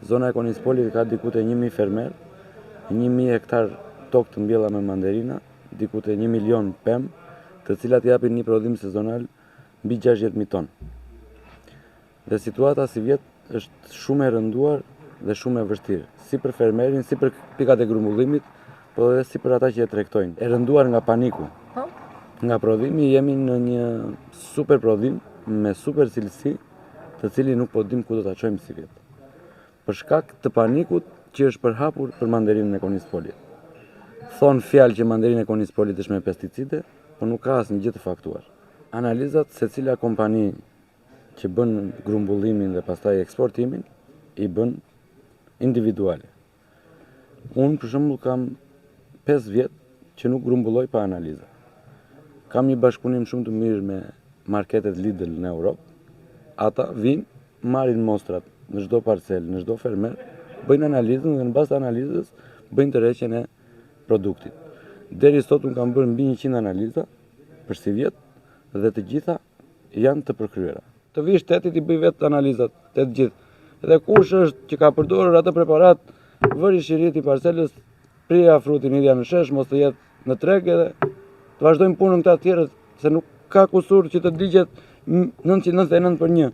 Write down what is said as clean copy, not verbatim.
Zona e Konispolit ka diku te 1000 fermer, 1000 hektar tokë të mbjella me mandarina, diku te 1 milion pemë, të cilat japin një prodhim sezonal mbi 60.000 ton. Dhe situata si vjet është shumë e rënduar dhe shumë e vështirë, si për fermerin, si për pikat e grumbullimit, po edhe si për ata që e tregtojnë. E rënduar nga paniku. Nga prodhimi jemi në një super prodhim me super cilësi, të cili nuk po dim ku do ta çojmë si vjet. Për shkak të panikut që është përhapur për mandarinën e Konispolit. Thonë fjalë që mandarina e Konispolit është me pesticide, por nuk ka asnjë gjë të faktuar. Analizat secila kompani që bën grumbullimin dhe pastaj eksportimin i bën individuale. Unë për shembull kam 5 vjet që nuk grumbulloj pa analiza. Kam një bashkëpunim shumë të mirë me marketet Lidl në Europë. Ata vinë, marrin mostrat në çdo parcel, në çdo fermer, bëjnë analizën dhe në bazë të analizës bëjnë tërheqjen e produktit. Deri sot unë kam bërë mbi 100 analiza për si vjet dhe të gjitha janë të përkryera. Të vi shtetit i bëj vetë analizat, të gjithë. Dhe kush është që ka përdorur atë preparat, vëri shirit i parcelës, prija frutin idhja në shesh, mos të jetë në treg edhe të vazhdojmë punën këta tjerët, se nuk ka kusur që të digjet 999 për 1.